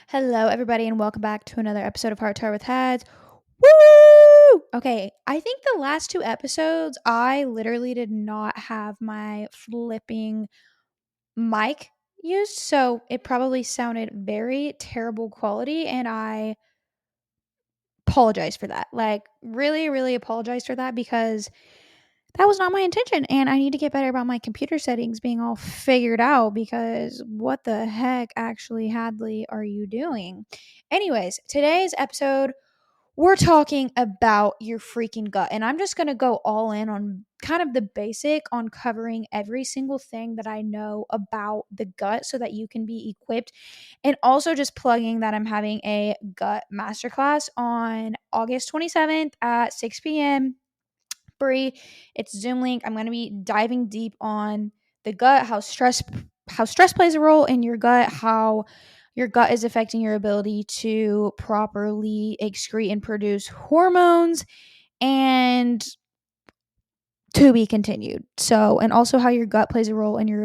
Hello, everybody, and welcome back to another episode of Heart to Heart with Hads. Woo! Okay, I think the last two episodes, I literally did not have my flipping mic used, so it probably sounded very terrible quality, and I apologize for that. Like, really, really apologize for that because that was not my intention, and I need to get better about my computer settings being all figured out because what the heck, actually, Hadley, are you doing? Anyways, today's episode, we're talking about your freaking gut, and I'm just going to go all in on kind of the basic on covering every single thing that I know about the gut so that you can be equipped, and also just plugging that I'm having a gut masterclass on August 27th at 6 p.m. free. It's Zoom link. I'm going to be diving deep on the gut, how stress plays a role in your gut, how your gut is affecting your ability to properly excrete and produce hormones, and to be continued. So, and also how your gut plays a role in your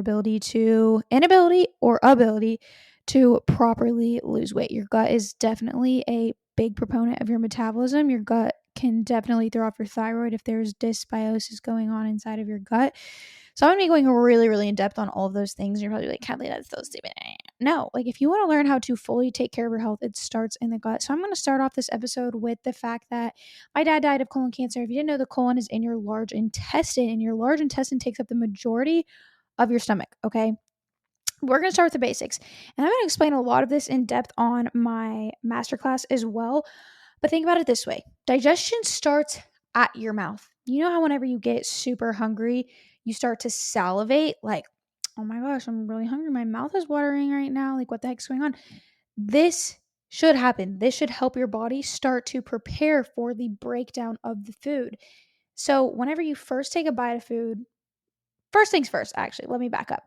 inability or ability to properly lose weight. Your gut is definitely a big proponent of your metabolism. Your gut can definitely throw off your thyroid if there's dysbiosis going on inside of your gut. So I'm going to be going really, really in depth on all of those things. You're probably like, Hadley, that's so stupid. No, like if you want to learn how to fully take care of your health, it starts in the gut. So I'm going to start off this episode with the fact that my dad died of colon cancer. If you didn't know, the colon is in your large intestine, and your large intestine takes up the majority of your stomach. Okay. We're going to start with the basics. And I'm going to explain a lot of this in depth on my masterclass as well. But think about it this way: digestion starts at your mouth. You know how whenever you get super hungry, you start to salivate, like, oh my gosh, I'm really hungry. My mouth is watering right now. Like, what the heck's going on? This should happen. This should help your body start to prepare for the breakdown of the food. So, whenever you first take a bite of food, first things first, actually, let me back up.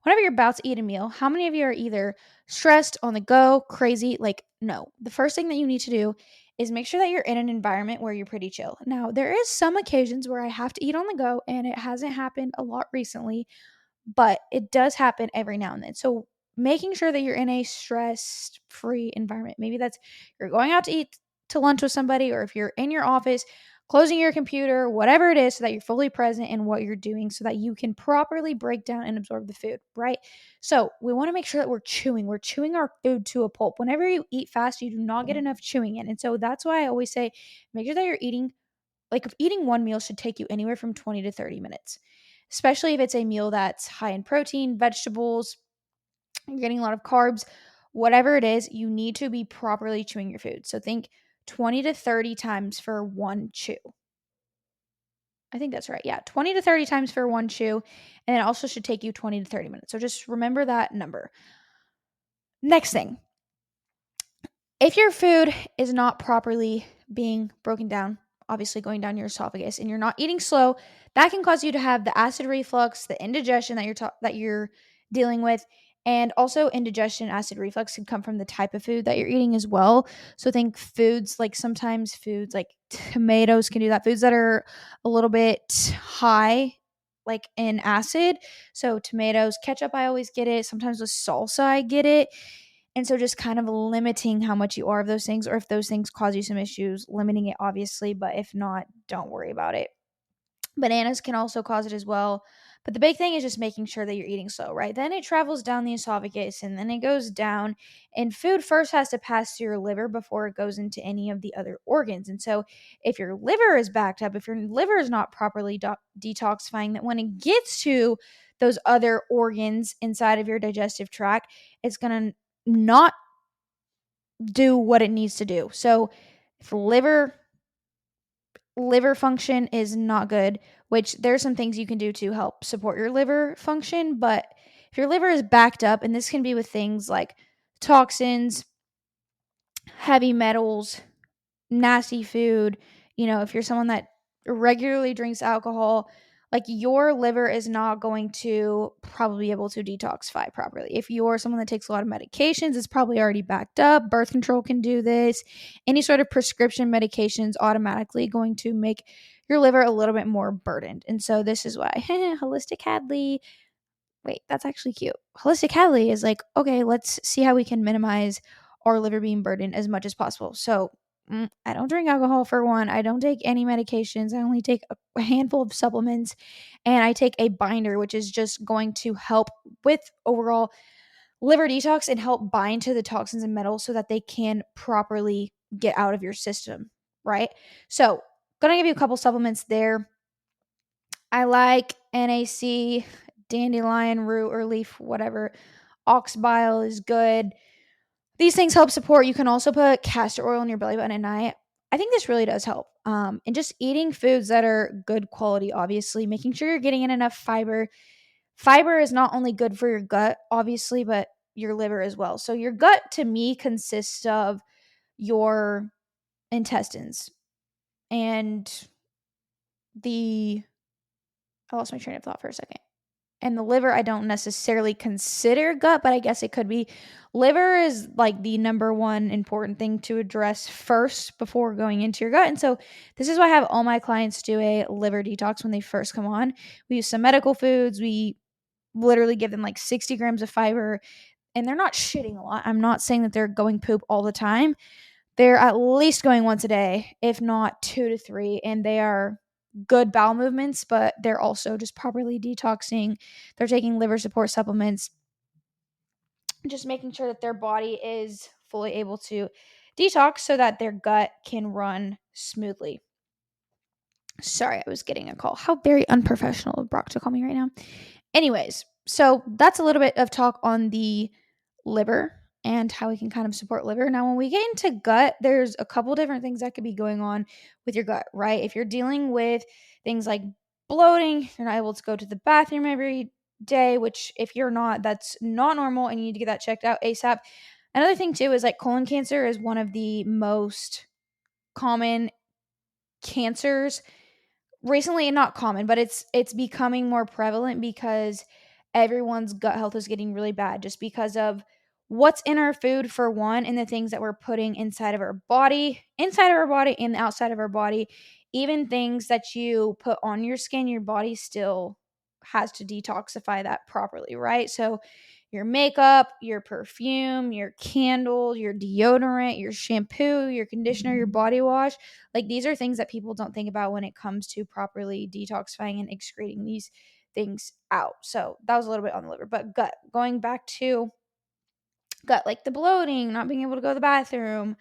Whenever you're about to eat a meal, how many of you are either stressed, on the go, crazy? Like, no. The first thing that you need to do is make sure that you're in an environment where you're pretty chill. Now, there is some occasions where I have to eat on the go, and it hasn't happened a lot recently, but it does happen every now and then. So, making sure that you're in a stress-free environment. Maybe that's you're going out to eat to lunch with somebody, or if you're in your office, closing your computer, whatever it is, so that you're fully present in what you're doing so that you can properly break down and absorb the food, right? So we want to make sure that we're chewing. We're chewing our food to a pulp. Whenever you eat fast, you do not get enough chewing in. And so that's why I always say make sure that you're eating, like if eating one meal should take you anywhere from 20 to 30 minutes, especially if it's a meal that's high in protein, vegetables, you're getting a lot of carbs, whatever it is, you need to be properly chewing your food. So think 20 to 30 times for one chew. I think that's right. Yeah, 20 to 30 times for one chew. And it also should take you 20 to 30 minutes. So just remember that number. Next thing, if your food is not properly being broken down, obviously going down your esophagus, and you're not eating slow, that can cause you to have the acid reflux, the indigestion that you're dealing with, and also indigestion, acid reflux can come from the type of food that you're eating as well. So think foods like sometimes foods like tomatoes can do that. Foods that are a little bit high like in acid. So tomatoes, ketchup, I always get it. Sometimes with salsa, I get it. And so just kind of limiting how much you are of those things, or if those things cause you some issues, limiting it obviously, but if not, don't worry about it. Bananas can also cause it as well. But the big thing is just making sure that you're eating slow, right? Then it travels down the esophagus and then it goes down. And food first has to pass through your liver before it goes into any of the other organs. And so if your liver is backed up, if your liver is not properly detoxifying, that when it gets to those other organs inside of your digestive tract, it's going to not do what it needs to do. So if liver function is not good, which there's some things you can do to help support your liver function, but if your liver is backed up, and this can be with things like toxins, heavy metals, nasty food, if you're someone that regularly drinks alcohol, like your liver is not going to probably be able to detoxify properly. If you're someone that takes a lot of medications, it's probably already backed up. Birth control can do this. Any sort of prescription medications automatically going to make your liver a little bit more burdened. And so this is why holistic Hadley, wait, that's actually cute. Holistic Hadley is like, okay, let's see how we can minimize our liver being burdened as much as possible. So I don't drink alcohol for one. I don't take any medications. I only take a handful of supplements, and I take a binder, which is just going to help with overall liver detox and help bind to the toxins and metals so that they can properly get out of your system, right? So, gonna give you a couple supplements there. I like NAC, dandelion root or leaf, whatever. Ox bile is good. These things help support. You can also put castor oil in your belly button at night. I think this really does help. And just eating foods that are good quality, obviously, making sure you're getting in enough fiber. Fiber is not only good for your gut, obviously, but your liver as well. So your gut to me consists of your intestines and the I lost my train of thought for a second. And the liver, I don't necessarily consider gut, but I guess it could be. Liver is like the number one important thing to address first before going into your gut. And so this is why I have all my clients do a liver detox when they first come on. We use some medical foods. We literally give them like 60 grams of fiber, and they're not shitting a lot. I'm not saying that they're going poop all the time. They're at least going once a day, if not 2 to 3, and they are good bowel movements, but they're also just properly detoxing. They're taking liver support supplements, just making sure that their body is fully able to detox so that their gut can run smoothly. Sorry, I was getting a call. How very unprofessional of Brock to call me right now. Anyways, so that's a little bit of talk on the liver and how we can kind of support liver. Now, when we get into gut, there's a couple different things that could be going on with your gut, right? If you're dealing with things like bloating, you're not able to go to the bathroom every day, which if you're not, that's not normal and you need to get that checked out ASAP. Another thing too is like colon cancer is one of the most common cancers recently, not common, but it's becoming more prevalent because everyone's gut health is getting really bad just because of what's in our food for one, and the things that we're putting inside of our body and outside of our body. Even things that you put on your skin, your body still has to detoxify that properly, right? So your makeup, your perfume, your candle, your deodorant, your shampoo, your conditioner, your body wash, like these are things that people don't think about when it comes to properly detoxifying and excreting these things out. So that was a little bit on the liver, but gut, going back to gut, like the bloating, not being able to go to the bathroom,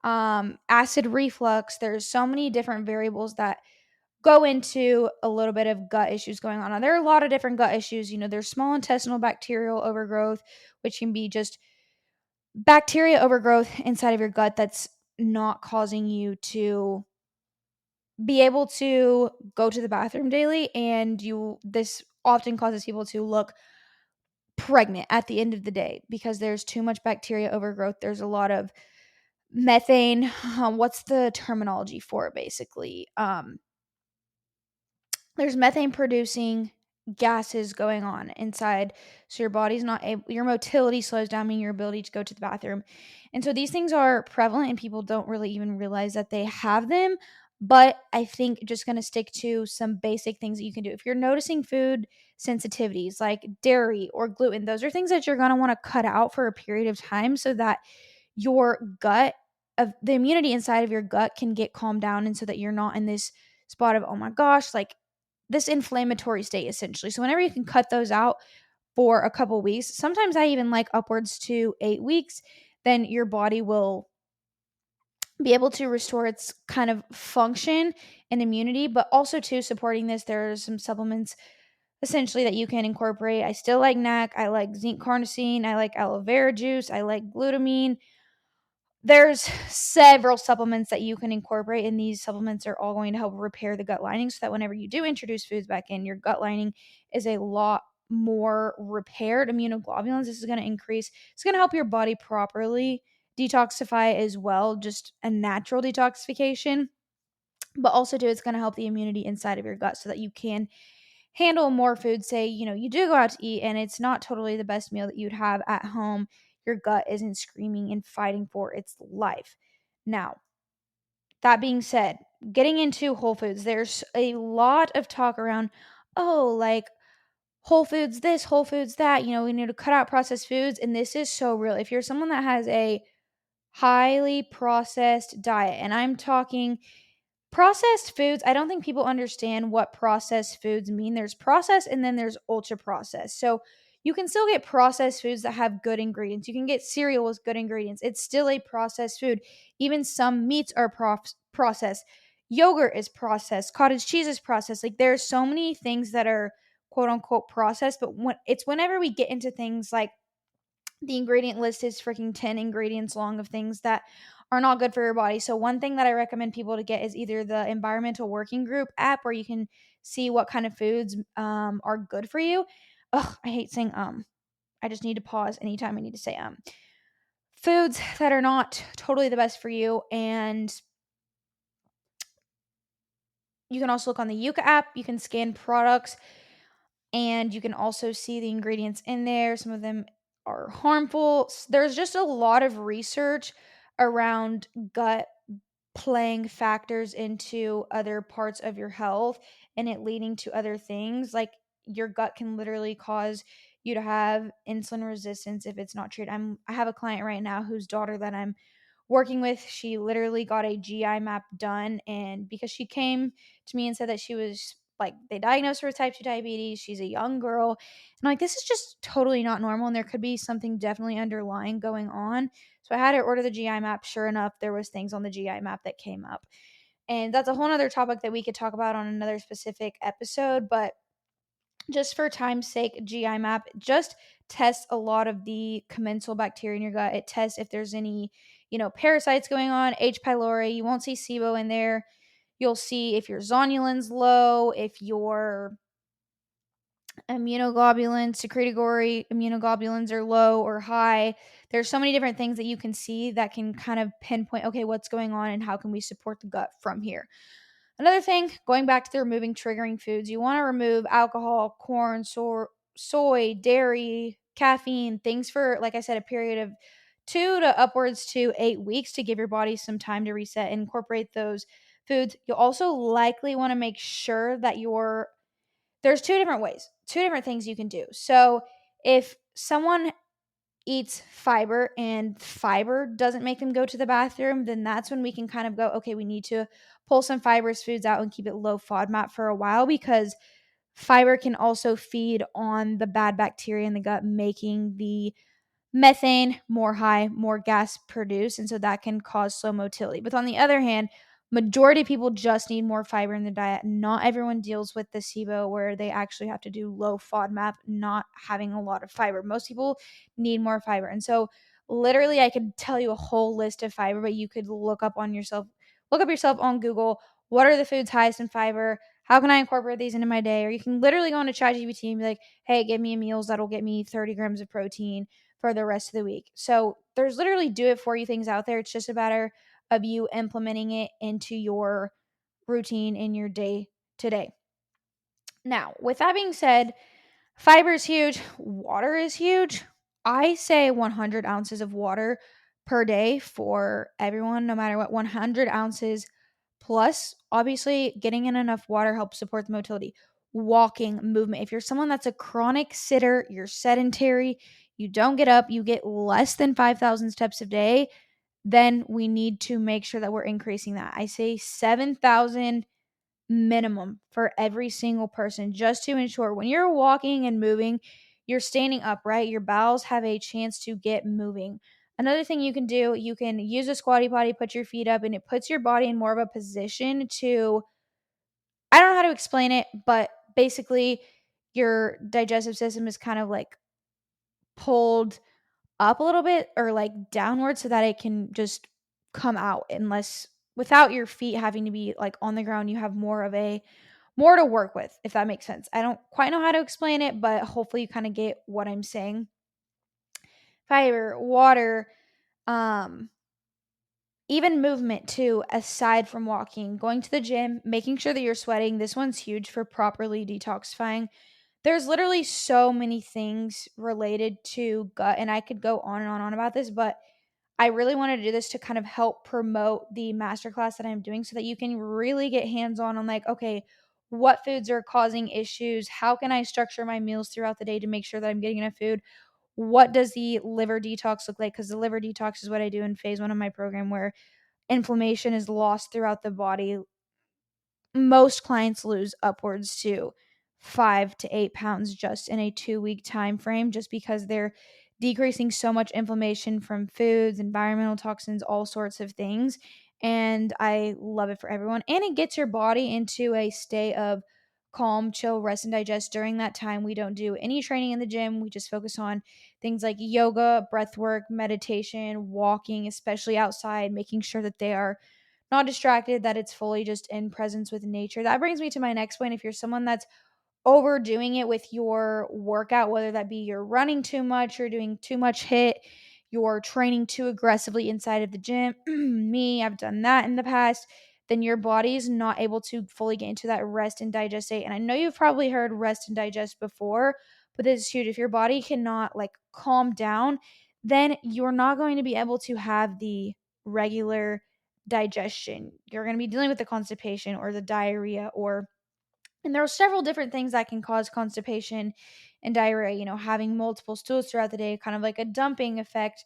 acid reflux. There's so many different variables that go into a little bit of gut issues going on. Now, there are a lot of different gut issues. There's small intestinal bacterial overgrowth, which can be just bacteria overgrowth inside of your gut that's not causing you to be able to go to the bathroom daily, and this often causes people to look pregnant at the end of the day because there's too much bacteria overgrowth. There's a lot of methane. What's the terminology for it basically? There's methane producing gases going on inside, so your body's not able, your motility slows down, meaning your ability to go to the bathroom. And so these things are prevalent and people don't really even realize that they have them. But I think just going to stick to some basic things that you can do if you're noticing food sensitivities like dairy or gluten. Those are things that you're going to want to cut out for a period of time so that your gut, of the immunity inside of your gut, can get calmed down, and so that you're not in this spot of, oh my gosh, like this inflammatory state essentially. So whenever you can cut those out for a couple weeks, sometimes I even like upwards to 8 weeks, then your body will be able to restore its kind of function and immunity. But also too, supporting this, there are some supplements essentially that you can incorporate. I still like NAC. I like zinc carnosine. I like aloe vera juice. I like glutamine. There's several supplements that you can incorporate, and these supplements are all going to help repair the gut lining so that whenever you do introduce foods back in, your gut lining is a lot more repaired. Immunoglobulins, this is going to increase. It's going to help your body properly detoxify as well, just a natural detoxification. But also, too, it's going to help the immunity inside of your gut so that you can handle more food. Say, you do go out to eat and it's not totally the best meal that you'd have at home. Your gut isn't screaming and fighting for its life. Now, that being said, getting into Whole Foods, there's a lot of talk around, oh, like Whole Foods this, Whole Foods that, we need to cut out processed foods. And this is so real. If you're someone that has a highly processed diet. And I'm talking processed foods. I don't think people understand what processed foods mean. There's processed and then there's ultra processed. So you can still get processed foods that have good ingredients. You can get cereal with good ingredients. It's still a processed food. Even some meats are processed. Yogurt is processed. Cottage cheese is processed. Like there's so many things that are quote unquote processed, but whenever we get into things like the ingredient list is freaking 10 ingredients long of things that are not good for your body. So one thing that I recommend people to get is either the environmental working group app where you can see what kind of foods are good for you. Ugh, I hate saying I just need to pause anytime I need to say foods that are not totally the best for you. And you can also look on the Yuka app. You can scan products and you can also see the ingredients in there. Some of them are harmful. There's just a lot of research around gut playing factors into other parts of your health and it leading to other things. Like your gut can literally cause you to have insulin resistance if it's not treated. I have a client right now whose daughter that I'm working with, she literally got a GI map done, and because she came to me and said that she was like they diagnosed her with type 2 diabetes, she's a young girl, and I'm like, this is just totally not normal and there could be something definitely underlying going on. So I had her order the GI map. Sure enough, there was things on the GI map that came up. And that's a whole other topic that we could talk about on another specific episode. But just for time's sake, GI map just tests a lot of the commensal bacteria in your gut. It tests if there's any, parasites going on, H. pylori. You won't see SIBO in there. You'll see if your zonulin's low, if your immunoglobulins, secretory immunoglobulins are low or high. There's so many different things that you can see that can kind of pinpoint, okay, what's going on and how can we support the gut from here. Another thing, going back to the removing triggering foods, you want to remove alcohol, corn, soy, dairy, caffeine, things for, like I said, a period of 2 to upwards to 8 weeks to give your body some time to reset and incorporate those foods. You'll also likely want to make sure that there's two different ways, two different things you can do. So if someone eats fiber and fiber doesn't make them go to the bathroom, then that's when we can kind of go, okay, we need to pull some fibrous foods out and keep it low FODMAP for a while because fiber can also feed on the bad bacteria in the gut, making the methane more high, more gas produced, and so that can cause slow motility. But on the other hand, majority of people just need more fiber in their diet. Not everyone deals with the SIBO where they actually have to do low FODMAP, not having a lot of fiber. Most people need more fiber. And so literally I could tell you a whole list of fiber, but you could look up yourself on Google, what are the foods highest in fiber? How can I incorporate these into my day? Or you can literally go into ChatGPT and be like, hey, give me meals that'll get me 30 grams of protein for the rest of the week. So there's literally do it for you things out there. It's just a matter of you implementing it into your routine in your day to day. Now, with that being said, fiber is huge, water is huge. I say 100 ounces of water per day for everyone, no matter what, 100 ounces plus. Obviously, getting in enough water helps support the motility. Walking, movement. If you're someone that's a chronic sitter, you're sedentary, you don't get up, you get less than 5,000 steps a day, then we need to make sure that we're increasing that. I say 7,000 minimum for every single person just to ensure when you're walking and moving, you're standing upright, your bowels have a chance to get moving. Another thing you can do, you can use a squatty potty, put your feet up, and it puts your body in more of a position to, I don't know how to explain it, but basically your digestive system is kind of like pulled up a little bit or like downward so that it can just come out, unless without your feet having to be like on the ground, you have more to work with, if that makes sense. I don't quite know how to explain it, but hopefully you kind of get what I'm saying. Fiber, water, um, even movement too, aside from walking, going to the gym, making sure that you're sweating. This one's huge for properly detoxifying. There's literally so many things related to gut, and I could go on and on about this, but I really wanted to do this to kind of help promote the masterclass that I'm doing so that you can really get hands-on on like, okay, what foods are causing issues? How can I structure my meals throughout the day to make sure that I'm getting enough food? what does the liver detox look like? Because the liver detox is what I do in phase one of my program, where inflammation is lost throughout the body. Most clients lose upwards to 5 to 8 pounds just in a 2 week time frame, just because they're decreasing so much inflammation from foods, environmental toxins, all sorts of things. And I love it for everyone. And it gets your body into a state of calm, chill, rest, and digest. During that time, we don't do any training in the gym. We just focus on things like yoga, breath work, meditation, walking, especially outside, making sure that they are not distracted, that it's fully just in presence with nature. That brings me to my next point. If you're someone that's overdoing it with your workout, whether that be you're running too much, you're doing too much hit, you're training too aggressively inside of the gym, me, I've done that in the past, then your body is not able to fully get into that rest and digest state. And I know you've probably heard rest and digest before, but this is huge. If your body cannot like calm down, then you're not going to be able to have the regular digestion. You're going to be dealing with the constipation or the diarrhea, or and there are several different things that can cause constipation and diarrhea, having multiple stools throughout the day, kind of like a dumping effect.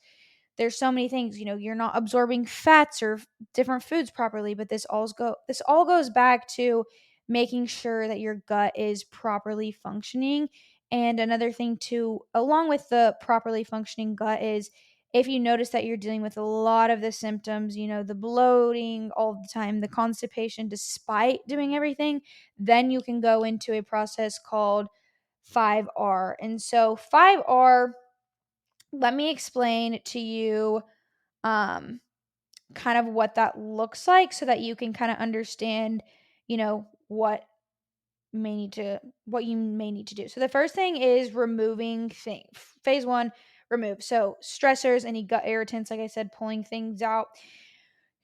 There's so many things, you're not absorbing fats or different foods properly, but this all goes back to making sure that your gut is properly functioning. And another thing too, along with the properly functioning gut, is if you notice that you're dealing with a lot of the symptoms, the bloating all the time, the constipation despite doing everything, then you can go into a process called 5R. And so 5R, let me explain to you um kind of what that looks like so that you can kind of understand, what what you may need to do. So the first thing is removing things. Phase 1, remove. So stressors, any gut irritants, like I said, pulling things out.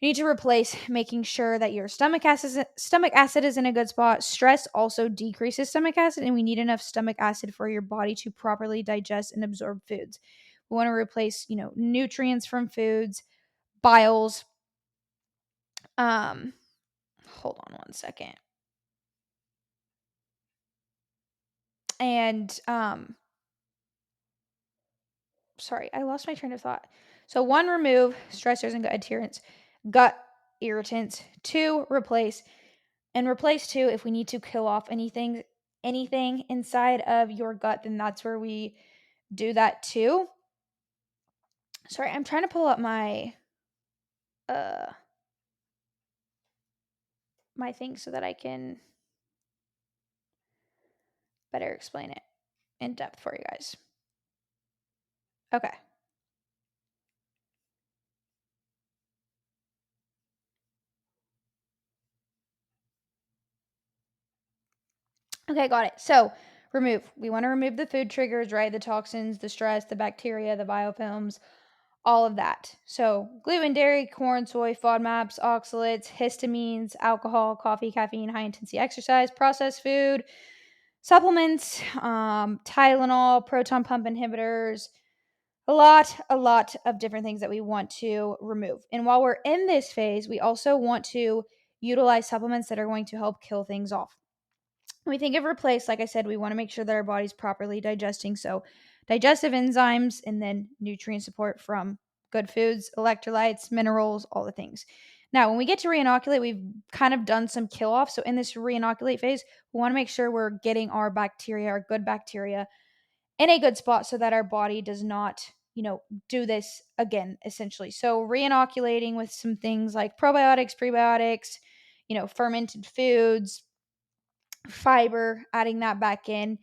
You need to replace, making sure that your stomach acid is in a good spot. Stress also decreases stomach acid, and we need enough stomach acid for your body to properly digest and absorb foods. We want to replace, nutrients from foods, biles. Um, hold on one second. And sorry, I lost my train of thought. So 1, remove stressors and gut irritants. 2, replace. And replace 2, if we need to kill off anything inside of your gut, then that's where we do that too. Sorry, I'm trying to pull up uh my thing so that I can better explain it in depth for you guys. Okay. Okay, got it. So, remove. We want to remove the food triggers, right? The toxins, the stress, the bacteria, the biofilms, all of that. So, gluten, dairy, corn, soy, FODMAPs, oxalates, histamines, alcohol, coffee, caffeine, high intensity exercise, processed food, supplements, Tylenol, proton pump inhibitors, a lot of different things that we want to remove. And while we're in this phase, we also want to utilize supplements that are going to help kill things off. When we think of replace, like I said, we want to make sure that our body's properly digesting. So, digestive enzymes, and then nutrient support from good foods, electrolytes, minerals, all the things. Now, when we get to re-inoculate, we've kind of done some kill off. So, in this re-inoculate phase, we want to make sure we're getting our bacteria, our good bacteria, in a good spot so that our body does not, do this again, essentially. So, re-inoculating with some things like probiotics, prebiotics, fermented foods, fiber, adding that back in,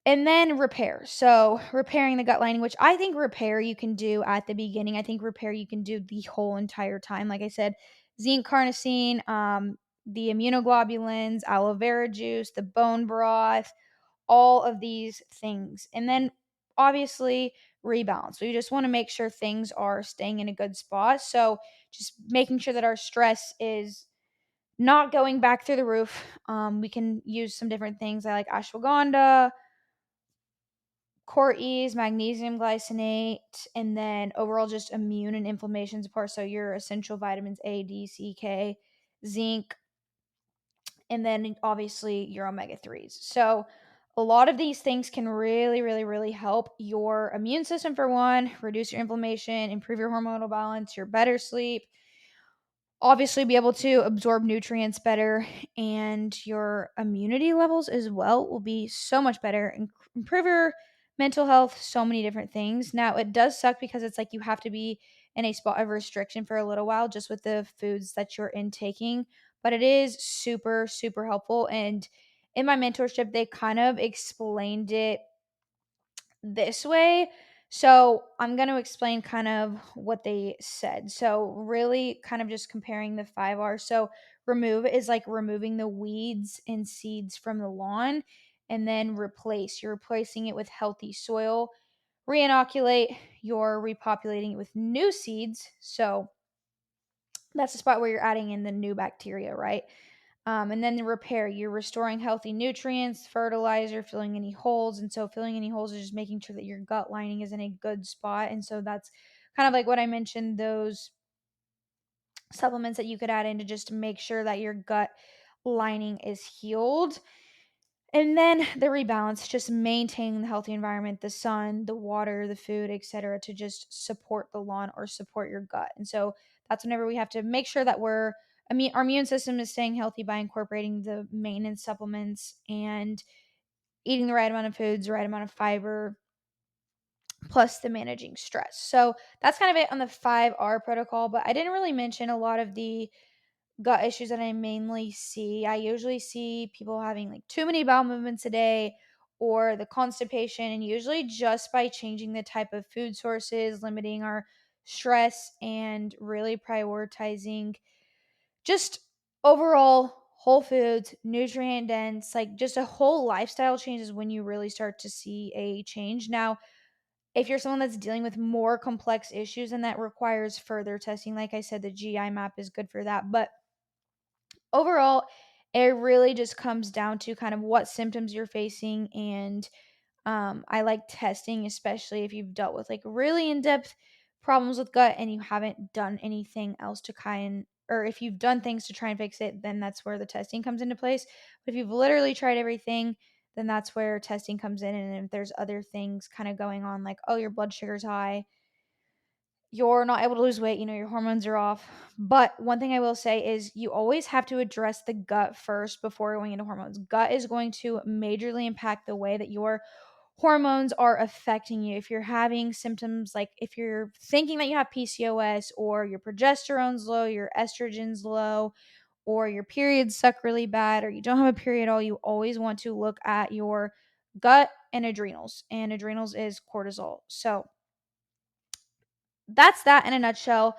and then repair. So, repairing the gut lining, which I think repair you can do at the beginning. I think repair you can do the whole entire time. Like I said, zinc carnosine, the immunoglobulins, aloe vera juice, the bone broth, all of these things. And then obviously rebalance. We just want to make sure things are staying in a good spot. So, just making sure that our stress is not going back through the roof. We can use some different things. I like ashwagandha, Cor-Ease, magnesium glycinate, and then overall just immune and inflammation support. So your essential vitamins A, D, C, K, zinc, and then obviously your omega 3s. So a lot of these things can really, really, really help your immune system, for one, reduce your inflammation, improve your hormonal balance, your better sleep, obviously be able to absorb nutrients better, and your immunity levels as well will be so much better and improve your mental health, so many different things. Now it does suck because it's like you have to be in a spot of restriction for a little while just with the foods that you're intaking, but it is super super helpful. And in my mentorship they kind of explained it this way. So I'm going to explain kind of what they said. So, really, kind of just comparing the 5R. So, remove is like removing the weeds and seeds from the lawn, and then replace. You're replacing it with healthy soil. Re-inoculate, you're repopulating it with new seeds. So, that's the spot where you're adding in the new bacteria, right? And then the repair, you're restoring healthy nutrients, fertilizer, filling any holes. And so filling any holes is just making sure that your gut lining is in a good spot. And so that's kind of like what I mentioned, those supplements that you could add in to just make sure that your gut lining is healed. And then the rebalance, just maintaining the healthy environment, the sun, the water, the food, etc., to just support the lawn or support your gut. And so that's whenever we have to make sure that our immune system is staying healthy by incorporating the maintenance supplements and eating the right amount of foods, the right amount of fiber, plus the managing stress. So that's kind of it on the 5R protocol. But I didn't really mention a lot of the gut issues that I mainly see. I usually see people having like too many bowel movements a day or the constipation, and usually just by changing the type of food sources, limiting our stress, and really prioritizing just overall whole foods, nutrient dense, like just a whole lifestyle change is when you really start to see a change. Now, if you're someone that's dealing with more complex issues and that requires further testing, like I said, the GI map is good for that. But overall, it really just comes down to kind of what symptoms you're facing. And I like testing, especially if you've dealt with like really in-depth problems with gut and you haven't done anything else to kind, or if you've done things to try and fix it, then that's where the testing comes into place. But if you've literally tried everything, then that's where testing comes in. And if there's other things kind of going on, like, oh, your blood sugar's high, you're not able to lose weight, your hormones are off. But one thing I will say is you always have to address the gut first before going into hormones. Gut is going to majorly impact the way that your hormones are affecting you. If you're having symptoms like if you're thinking that you have PCOS or your progesterone's low, your estrogen's low, or your periods suck really bad, or you don't have a period at all, you always want to look at your gut and adrenals. And adrenals is cortisol. So that's that in a nutshell.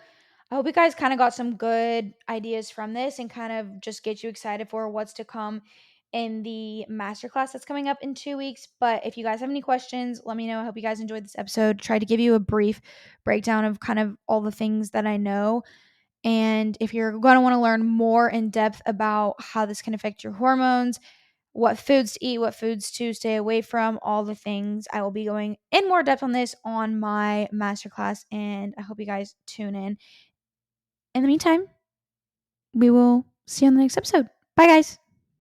I hope you guys kind of got some good ideas from this and kind of just get you excited for what's to come in the masterclass that's coming up in 2 weeks. But if you guys have any questions, let me know. I hope you guys enjoyed this episode. Try to give you a brief breakdown of kind of all the things that I know. And if you're going to want to learn more in depth about how this can affect your hormones, what foods to eat, what foods to stay away from, all the things. I will be going in more depth on this on my masterclass, and I hope you guys tune in. In the meantime, we will see you on the next episode. Bye, guys.